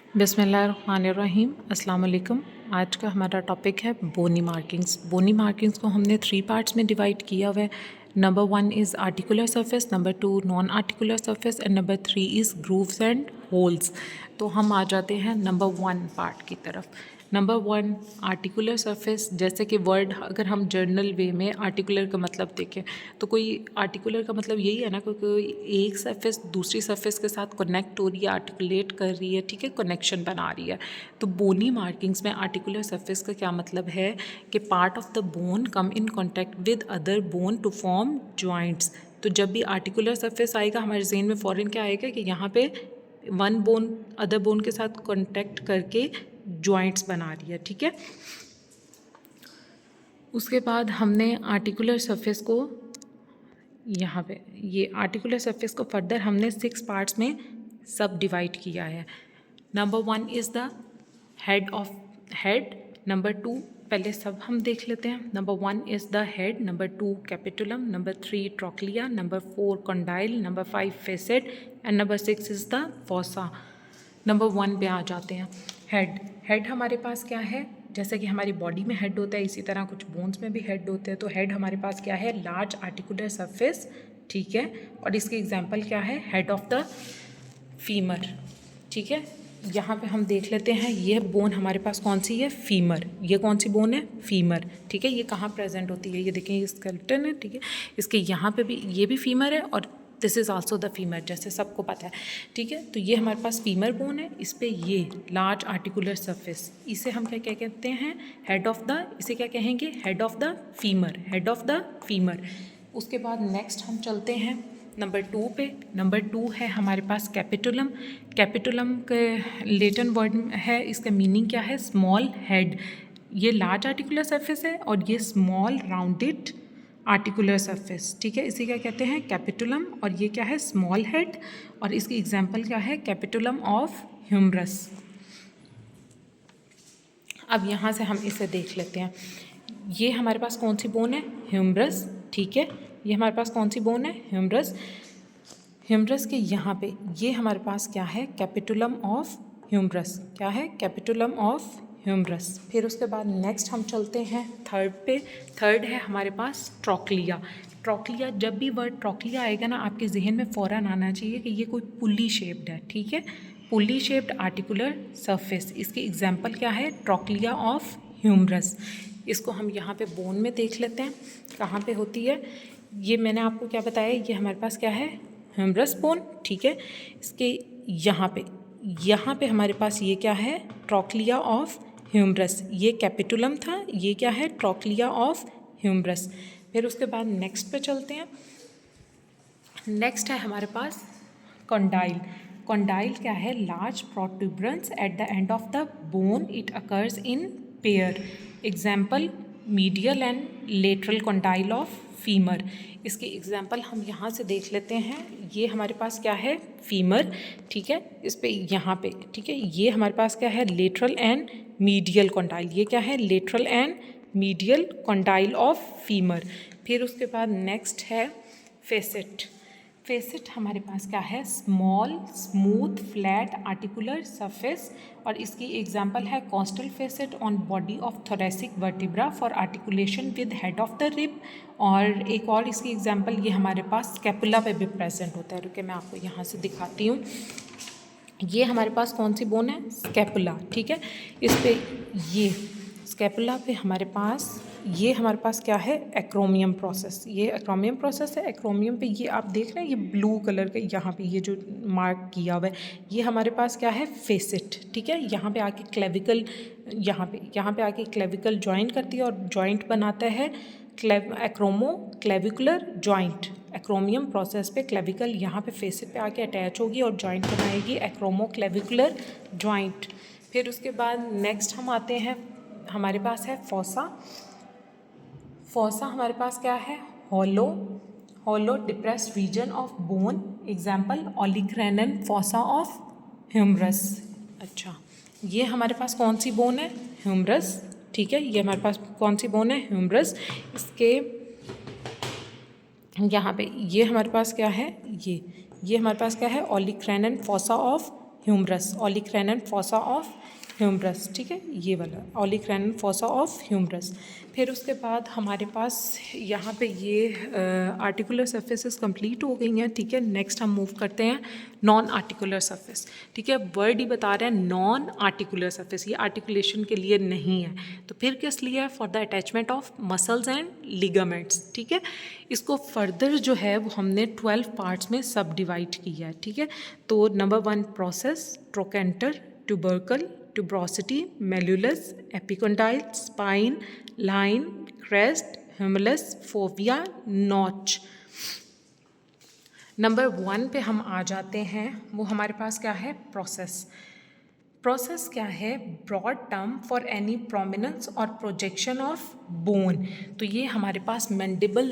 बिस्मिल्लाहिर्रहमानिर्रहीम। अस्सलाम वालेकुम। आज का हमारा टॉपिक है बोनी मार्किंग्स। बोनी मार्किंग्स को हमने 3 पार्ट्स में डिवाइड किया हुआ है। Number 1 is articular surface, number 2 non articular surface and number 3 is grooves and holes. तो हम आ जाते हैं नंबर 1 पार्ट की तरफ। नंबर 1 आर्टिकुलर सरफेस, जैसे कि वर्ड अगर हम जर्नल वे में आर्टिकुलर का मतलब देखें तो कोई आर्टिकुलर का मतलब यही है ना, कोई एक सरफेस दूसरी सरफेस के साथ कनेक्ट हो रही है, आर्टिकुलेट कर रही है, ठीक है, कनेक्शन बना रही है। तो बोनी मार्किंग्स में आर्टिकुलर सरफेस का क्या मतलब है कि part of the bone come in contact with other bone to form joints. तो जब भी आर्टिकुलर सरफेस आएगा हमारे ज़हन में फ़ौरन क्या आएगा कि यहाँ पे वन बोन अदर बोन के साथ कॉन्टैक्ट करके जॉइंट्स बना रही है, ठीक है। उसके बाद हमने आर्टिकुलर सरफेस को यहाँ पे ये आर्टिकुलर सरफेस को फर्दर हमने 6 पार्ट्स में सब डिवाइड किया है। Number 1 is the head of head. Number 2 पहले सब हम देख लेते हैं। Number 1 is the head, number 2 capitulum, number 3 trochlea, number 4 condyle, number 5 facet and number 6 is the fossa. Number 1 पे आ जाते हैं। हेड। हेड हमारे पास क्या है, जैसे कि हमारी बॉडी में हेड होता है इसी तरह कुछ बोन्स में भी हेड होते हैं। तो हेड हमारे पास क्या है, लार्ज आर्टिकुलर सरफेस, ठीक है। और इसकी एग्जांपल क्या है, हेड ऑफ द फीमर, ठीक है। यहाँ पे हम देख लेते हैं, ये बोन हमारे पास कौन सी है, फीमर। ये कौन सी बोन है, फीमर, ठीक है। ये कहाँ प्रेजेंट होती है, ये देखें, ये स्केलेटन है, ठीक है। इसके यहाँ पे भी ये भी फीमर है और this is also the femur, जैसे सबको पता है, ठीक है। तो ये हमारे पास फीमर बोन है, इस पे ये लार्ज आर्टिकुलर सरफेस, इसे हम क्या क्या कहते हैं, हेड ऑफ द, इसे क्या कहेंगे, head of the femur, head of the femur. उसके बाद नेक्स्ट हम चलते हैं नंबर 2 पे। नंबर 2 है हमारे पास कैपिटुलम। कैपिटुलम के लेटिन वर्ड है, इसका मीनिंग क्या है, स्मॉल हेड। ये लार्ज आर्टिकुलर सरफेस है और ये स्मॉल राउंडेड आर्टिकुलर सरफेस, ठीक है। इसे क्या कहते हैं, कैपिटुलम। और ये क्या है, स्मॉल हेड। और इसकी एग्जांपल क्या है, कैपिटुलम ऑफ ह्यूमरस। अब यहाँ से हम इसे देख लेते हैं। ये हमारे पास कौन सी बोन है, ह्यूमरस, ठीक है। ये हमारे पास कौन सी बोन है, ह्यूमरस। ह्यूमरस के यहाँ पे ये हमारे पास क्या है, कैपिटुलम ऑफ ह्यूमरस, क्या है, कैपिटुलम ऑफ ह्यूमरस। फिर उसके बाद नेक्स्ट हम चलते हैं थर्ड पे। थर्ड है हमारे पास ट्रोक्लिया। ट्रोक्लिया, जब भी वर्ड ट्रोक्लिया आएगा ना आपके जहन में फ़ौरन आना चाहिए कि ये कोई पुली शेप्ड है, ठीक है, पुली शेप्ड आर्टिकुलर सरफेस। इसकी एग्जांपल क्या है, ट्रोक्लिया ऑफ ह्यूमरस। इसको हम यहाँ पे बोन में देख लेते हैं कहाँ पे होती है। ये मैंने आपको क्या बताया, ये हमारे पास क्या है, ह्यूमरस बोन, ठीक है। इसके यहाँ पे हमारे पास ये क्या है, ट्रोक्लिया ऑफ ह्यूमरस। ये कैपिटुलम था, ये क्या है, ट्रोक्लिया ऑफ ह्यूमरस। फिर उसके बाद नेक्स्ट पे चलते हैं। नेक्स्ट है हमारे पास कंडाइल। कंडाइल क्या है, large protuberance at the end of the bone, it occurs in pair. Example medial and lateral condyle of femur. इसकी एग्जाम्पल हम यहाँ से देख लेते हैं। ये हमारे पास क्या है, फीमर, ठीक है। इस पे यहाँ पे, ठीक है, ये हमारे पास क्या है, लेटरल एंड मीडियल कंडाइल। ये क्या है, lateral and medial condyle of femur. फिर उसके बाद नेक्स्ट है फेसेट। फेसेट हमारे पास क्या है, small smooth flat articular surface. और इसकी एग्जांपल है costal facet on body of thoracic vertebra for articulation with head of the rib. और एक और इसकी एग्जांपल ये हमारे पास स्कैपुला पे भी प्रेजेंट होता है। रुके मैं आपको यहाँ से दिखाती हूँ। ये हमारे पास कौन सी बोन है, स्कैपुला, ठीक है। इस पे ये स्कैपुला पे हमारे पास ये हमारे पास क्या है, एक्रोमियम प्रोसेस। ये एक्रोमियम प्रोसेस है। एक्रोमियम पे ये आप देख रहे हैं, ये ब्लू कलर के यहाँ पे ये जो मार्क किया हुआ है, ये हमारे पास क्या है, फेसेट, ठीक है। यहाँ पे आके क्लेविकल, यहाँ पे आके क्लेविकल ज्वाइन करती है और ज्वाइंट बनाता है एक्रोमो क्लेविकुलर ज्वाइंट। एक्रोमियम प्रोसेस पे क्लेविकल यहाँ पे फेसेट पे आके अटैच होगी और ज्वाइंट बनाएगी एक्रोमो क्लेविकुलर ज्वाइंट। फिर उसके बाद नेक्स्ट हम आते हैं, हमारे पास है फोसा। फोसा हमारे पास क्या है, hollow depressed region of bone. Example olecranon fossa of humerus. अच्छा, ये हमारे पास कौन सी बोन है, ह्यूमरस, ठीक है। ये हमारे पास कौन सी बोन है, ह्यूमरस। इसके यहाँ पे ये हमारे पास क्या है, ये हमारे पास क्या है, olecranon fossa of humerus, olecranon fossa of humerus, ठीक है, ये वाला ओलिक्रैनन फॉसा ऑफ ह्यूमरस। फिर उसके बाद हमारे पास यहाँ पे ये आर्टिकुलर सरफेसेस कंप्लीट हो गई हैं, ठीक है। नेक्स्ट हम मूव करते हैं नॉन आर्टिकुलर सरफेस, ठीक है। वर्ड ही बता रहे हैं नॉन आर्टिकुलर सरफेस, ये आर्टिकुलेशन के लिए नहीं है, तो फिर किस लिए है? For the attachment of muscles and ligaments, ठीक है। इसको फर्दर जो है वो हमने 12 पार्ट्स में सब डिवाइड किया है, ठीक है। तो number 1 process, trochanter, tubercle, tuberosity, malleolus, epicondyle, spine, line, crest, humulus, fovea, notch। Number 1 पे हम आ जाते हैं, वो हमारे पास क्या है? प्रोसेस। प्रोसेस क्या है? Broad term for any prominence और प्रोजेक्शन ऑफ बोन। तो ये हमारे पास मैंडिबल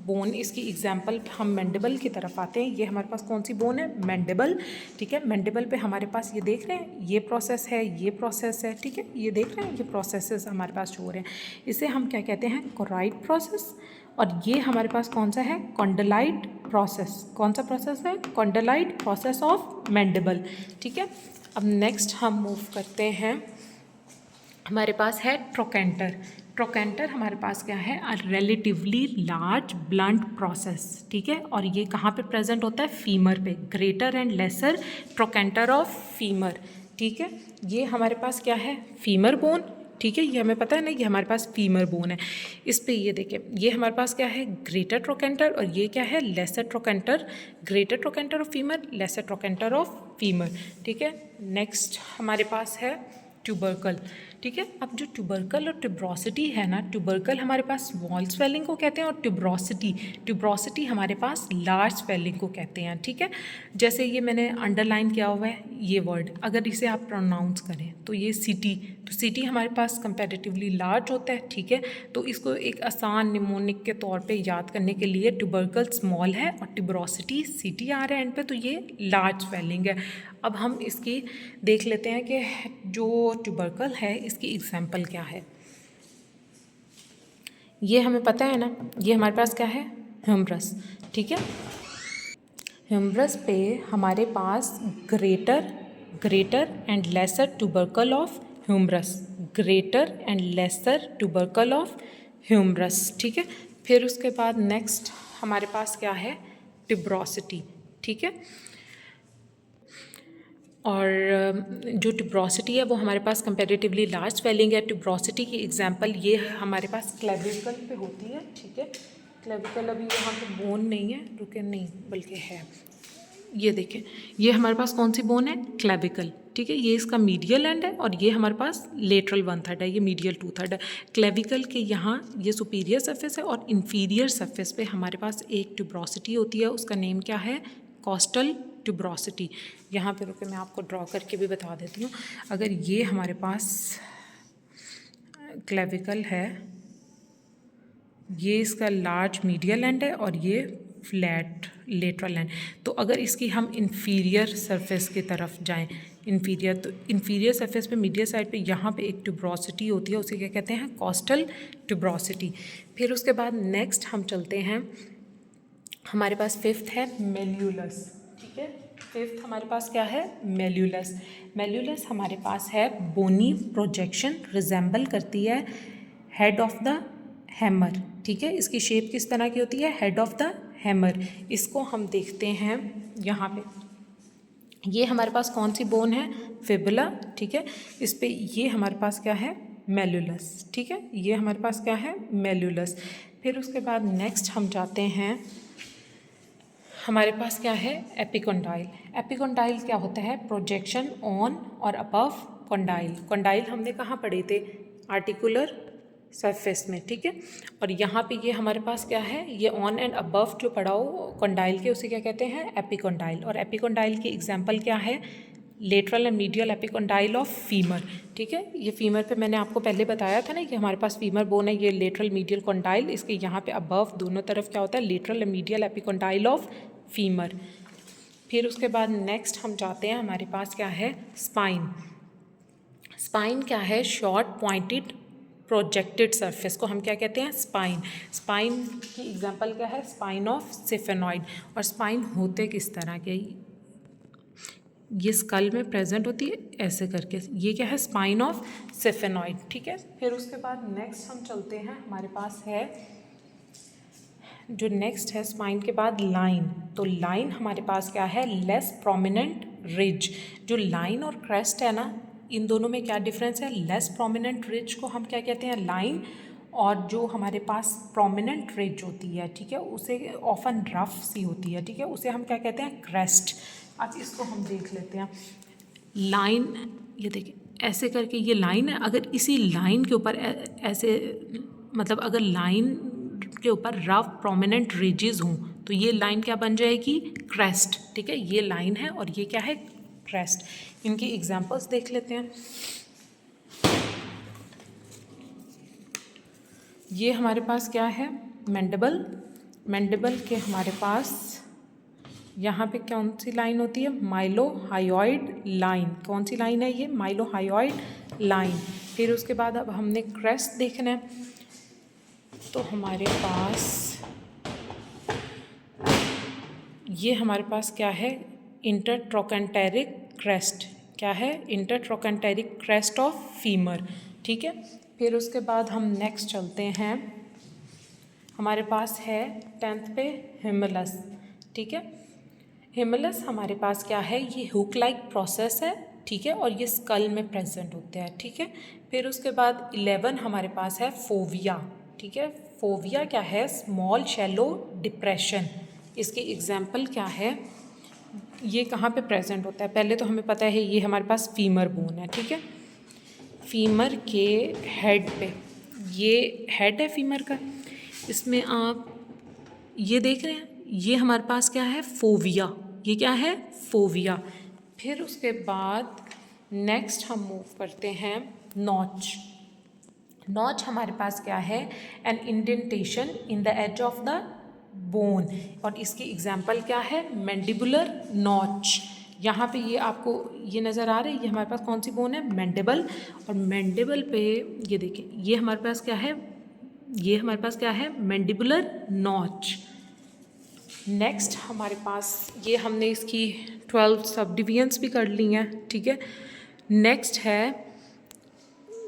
बोन, इसकी एग्जांपल हम मैंडिबल की तरफ आते हैं। ये हमारे पास कौन सी बोन है? मैंडिबल, ठीक है। मैंडिबल पे हमारे पास ये देख रहे हैं, ये प्रोसेस है, ये प्रोसेस है, ठीक है, ये देख रहे हैं, ये प्रोसेसेस हमारे पास शो हो रहे हैं। इसे हम क्या कहते हैं? Choroid process. और ये हमारे पास कौन सा है? कॉन्डलाइट प्रोसेस। कौन सा प्रोसेस है? कॉन्डलाइट प्रोसेस ऑफ मैंडिबल, ठीक है। अब नेक्स्ट हम मूव करते हैं, हमारे पास है ट्रोकेंटर। ट्रोकेंटर हमारे पास क्या है? A relatively large blunt process, ठीक है। और ये कहाँ पे प्रेजेंट होता है? फीमर पे। Greater and lesser trochanter of femur, ठीक है। ये हमारे पास क्या है? फीमर बोन, ठीक है, ये हमें पता है ना, ये हमारे पास फीमर बोन है। इस पे ये देखें, ये हमारे पास क्या है? ग्रेटर ट्रोकेंटर, और ये क्या है? Lesser trochanter. Greater trochanter of femur, lesser trochanter of femur, ठीक है। नेक्स्ट हमारे पास है ट्यूबरकल, ठीक है। अब जो ट्यूबरकल और ट्यूब्रोसिटी है ना, ट्यूबरकल हमारे पास स्मॉल स्वेलिंग को कहते हैं, और ट्यूब्रोसिटी हमारे पास लार्ज स्वेलिंग को कहते हैं, ठीक है। जैसे ये मैंने अंडरलाइन किया हुआ है ये वर्ड, अगर इसे आप प्रोनाउंस करें तो ये सिटी, तो सिटी हमारे पास कंपैरेटिवली लार्ज होता है, ठीक है। तो इसको एक आसान निमोनिक के तौर पे याद करने के लिए ट्यूबरकल स्मॉल है और ट्यूबरोसिटी सिटी आ रहा है एंड पे, तो ये लार्ज स्वेलिंग है। अब हम इसकी देख लेते हैं कि जो ट्यूबरकल है इसकी एग्जाम्पल क्या है। ये हमें पता है ना, ये हमारे पास क्या है? ह्यूमरस, ठीक है। ह्यूमरस पे हमारे पास greater and lesser tubercle of humerus, greater and lesser tubercle of humerus, ठीक है। फिर उसके बाद नेक्स्ट हमारे पास क्या है? ट्यूब्रोसिटी, ठीक है। और जो ट्यूब्रोसिटी है वो हमारे पास कंपैरेटिवली लार्ज स्वेलिंग है। ट्यूब्रोसिटी की एग्जांपल ये हमारे पास क्लेविकल पे होती है, ठीक है। क्लेविकल अभी यहाँ पे बोन नहीं है, रुके, नहीं बल्कि है, ये देखें, ये हमारे पास कौन सी बोन है? क्लेविकल, ठीक है। ये इसका मीडियल एंड है और ये हमारे पास लेटरल 1/3 है, ये मीडियल 2/3 है। क्लेविकल के यहाँ ये सुपीरियर सरफेस है और इन्फीरियर सरफेस पे हमारे पास एक ट्यूब्रोसिटी होती है, उसका नेम क्या है? Costal tuberosity. यहाँ पे रुके, मैं आपको ड्रॉ करके भी बता देती हूँ। अगर ये हमारे पास क्लेविकल है, ये इसका लार्ज मीडियल एंड है और ये फ्लैट लेटरल एंड, तो अगर इसकी हम इन्फीरियर सरफेस की तरफ जाएं, इन्फीरियर, तो इन्फीरियर सरफेस पे मीडियल साइड पे यहाँ पे एक ट्यूब्रोसिटी होती है, उसे क्या कहते हैं? Costal tuberosity. फिर उसके बाद नेक्स्ट हम चलते हैं, हमारे पास फिफ्थ है मेल्यूलस, ठीक है। फिफ्थ हमारे पास क्या है? मेल्यूलस। मेल्यूलस हमारे पास है बोनी प्रोजेक्शन, रिजेंबल करती है हेड ऑफ द हैमर, ठीक है। इसकी शेप किस तरह की होती है? Head of the hammer. इसको हम देखते हैं यहाँ पे, ये हमारे पास कौन सी बोन है? फिबुला, ठीक है। इस पे ये हमारे पास क्या है? मेल्यूलस, ठीक है। ये हमारे पास क्या है? मेल्यूलस। फिर उसके बाद नेक्स्ट हम जाते हैं, हमारे पास क्या है? एपिकोंडाइल। एपिकोंडाइल क्या होता है? प्रोजेक्शन ऑन और अबव कोंडाइल। कोंडाइल हमने कहाँ पढ़े थे? आर्टिकुलर सरफेस में, ठीक है। और यहाँ पे ये हमारे पास क्या है? ये ऑन एंड अबव जो पढ़ा हो कोंडाइल के, उसे क्या कहते हैं? एपिकोंडाइल। और एपिकोंडाइल की एग्जांपल क्या है? Lateral and medial epicondyle of femur, ठीक है। ये फीमर पे मैंने आपको पहले बताया था ना कि हमारे पास फीमर बोन है, ये लेटरल मीडियल कोंडाइल, इसके यहाँ पे अबव दोनों तरफ क्या होता है? Lateral and medial epicondyle of femur. फिर उसके बाद नेक्स्ट हम जाते हैं, हमारे पास क्या है? स्पाइन। स्पाइन क्या है? शॉर्ट पॉइंटेड प्रोजेक्टेड सरफेस को हम क्या कहते हैं? स्पाइन। स्पाइन की एग्जांपल क्या है? Spine of sphenoid. और स्पाइन होते किस तरह के? ये स्कल में प्रेजेंट होती है ऐसे करके। ये क्या है? स्पाइन ऑफ सिफेनॉइड, ठीक है। फिर उसके बाद नेक्स्ट हम चलते हैं, हमारे पास है जो नेक्स्ट है स्पाइन के बाद लाइन। तो लाइन हमारे पास क्या है? Less prominent ridge. जो लाइन और क्रेस्ट है ना, इन दोनों में क्या डिफरेंस है? लेस प्रोमिनेंट रिज को हम क्या कहते हैं? लाइन। और जो हमारे पास प्रोमिनेंट रिज होती है, ठीक है, उसे ऑफन रफ सी होती है, ठीक है, उसे हम क्या कहते हैं? क्रेस्ट। अब इसको हम देख लेते हैं। लाइन, ये देखिए ऐसे करके ये लाइन है। अगर इसी लाइन के ऊपर ऐसे, मतलब अगर लाइन के ऊपर रफ प्रोमिनेंट रिजेस हों तो ये लाइन क्या बन जाएगी? क्रेस्ट, ठीक है। ये लाइन है और ये क्या है? क्रेस्ट। इनकी एग्जांपल्स देख लेते हैं। ये हमारे पास क्या है? मैंडिबल। मैंडिबल के हमारे पास यहाँ पे कौन सी लाइन होती है? माइलोहायोइड लाइन। कौन सी लाइन है ये? माइलोहायोइड लाइन। फिर उसके बाद अब हमने क्रेस्ट देखना है, तो हमारे पास ये हमारे पास क्या है? इंटरट्रोकेंटेरिक क्रेस्ट। क्या है? इंटरट्रोकेंटेरिक क्रेस्ट ऑफ फीमर, ठीक है। फिर उसके बाद हम नेक्स्ट चलते हैं, हमारे पास है 10th पे हिमलस, ठीक है। हिमलस हमारे पास क्या है? ये हुक लाइक प्रोसेस है, ठीक है, और ये स्कल में प्रेजेंट होते हैं, ठीक है। फिर उसके बाद 11 हमारे पास है फोविया, ठीक है। फोविया क्या है? Small shallow depression. इसकी एग्जाम्पल क्या है? ये कहाँ पे प्रेजेंट होता है? पहले तो हमें पता है ये हमारे पास फीमर बोन है, ठीक है। फीमर के हेड पे, ये हेड है फीमर का, इसमें आप ये देख रहे हैं, ये हमारे पास क्या है? फोविया। ये क्या है? फोविया। फिर उसके बाद नेक्स्ट हम मूव करते हैं नॉच। नॉच हमारे पास क्या है? An indentation in the edge of the bone. और इसकी एग्जाम्पल क्या है? Mandibular notch. यहाँ पे ये आपको ये नज़र आ रहा है, ये हमारे पास कौन सी बोन है? मैंडिबल। और मैंडिबल पे ये देखिए, ये हमारे पास क्या है? ये हमारे पास क्या है? Mandibular notch. नेक्स्ट हमारे पास ये हमने इसकी 12 सब डिवीजन्स भी कर ली हैं, ठीक है। नेक्स्ट है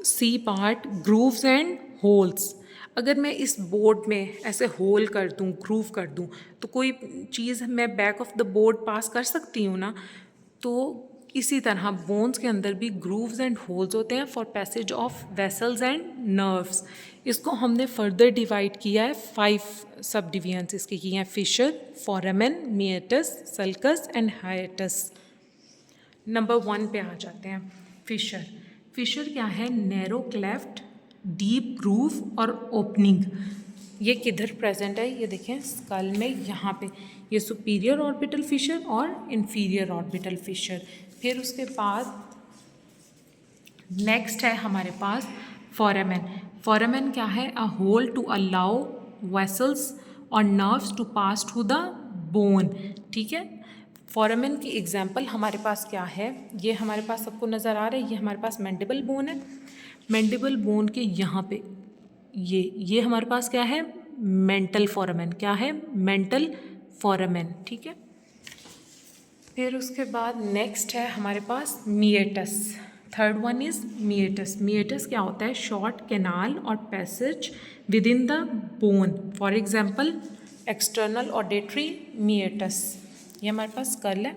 C part, grooves and holes. अगर मैं इस बोर्ड में ऐसे होल कर दूं, ग्रूव कर दूं, तो कोई चीज़ मैं बैक ऑफ द बोर्ड पास कर सकती हूँ ना। तो इसी तरह बोन्स के अंदर भी ग्रूव्स एंड होल्स होते हैं for passage of vessels and nerves. इसको हमने फर्दर डिवाइड किया है 5 सब डिवीजन्स इसके किए हैं: fissure, foramen, meatus, sulcus and hiatus. Number 1 पे आ जाते हैं, फिशर। फिशर क्या है? नैरो क्लेफ्ट, डीप ग्रूव और ओपनिंग। ये किधर प्रेजेंट है? ये देखें स्कल में, यहाँ पे। ये सुपीरियर ऑर्बिटल फिशर और इन्फीरियर ऑर्बिटल फिशर। फिर उसके बाद नेक्स्ट है हमारे पास फोरामेन। फोरामेन क्या है? A hole to allow vessels और nerves to pass through the bone, ठीक है। फोरामेन की एग्जाम्पल हमारे पास क्या है? ये हमारे पास सबको नज़र आ रहा है, ये हमारे पास मैंडिबल बोन है। मैंडिबल बोन के यहाँ पे ये हमारे पास क्या है? Mental foramen. क्या है? मेंटल फोरामेन, ठीक है। फिर उसके बाद नेक्स्ट है हमारे पास meatus. Third one is meatus. Meatus क्या होता है? शॉर्ट कैनाल और passage within the bone. For example external auditory meatus. ये हमारे पास स्कल है,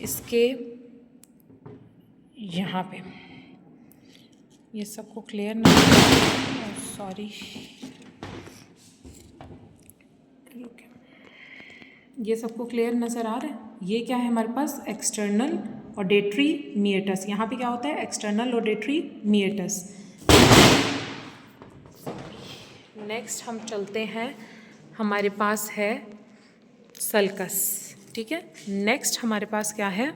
इसके यहाँ पे। ये सबको क्लियर नहीं, सॉरी, ये सबको क्लियर नज़र आ रहा है? ये क्या है हमारे पास? External auditory meatus. यहाँ पे क्या होता है? External auditory meatus. नेक्स्ट हम चलते हैं, हमारे पास है सल्कस, ठीक है। नेक्स्ट हमारे पास क्या है?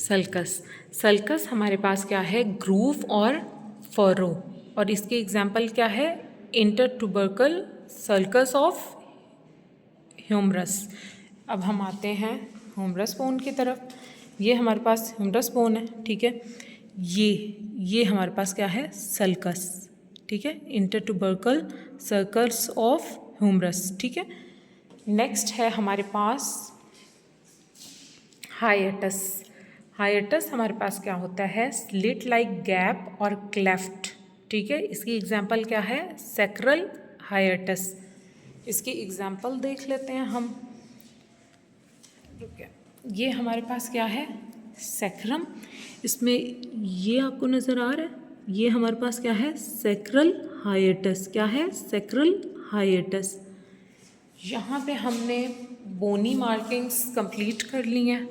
सल्कस। सल्कस हमारे पास क्या है? ग्रूव और फरो। और इसके एग्जाम्पल क्या है? इंटरट्यूबरकल सल्कस ऑफ ह्यूमरस। अब हम आते हैं ह्यूमरस बोन की तरफ। ये हमारे पास ह्यूमरस बोन है, ठीक है। ये हमारे पास क्या है? सल्कस, ठीक है। इंटरट्यूबरकल सर्कल्स ऑफ ह्यूमरस, ठीक है। नेक्स्ट है हमारे पास हाइएटस। हाइएटस हमारे पास क्या होता है, स्लिट लाइक गैप और क्लेफ्ट, ठीक है। इसकी एग्जाम्पल क्या है, सैक्रल हाइएटस। इसकी एग्जाम्पल देख लेते हैं हम। ये हमारे पास क्या है, सैक्रम। इसमें ये आपको नज़र आ रहा है, ये हमारे पास क्या है, सैक्रल हाइएटस। क्या है, सैक्रल हाइएटस। यहाँ पे हमने बोनी मार्किंग्स कंप्लीट कर ली हैं।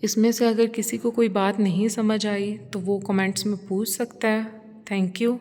इसमें से अगर किसी को कोई बात नहीं समझ आई तो वो कमेंट्स में पूछ सकता है। Thank you.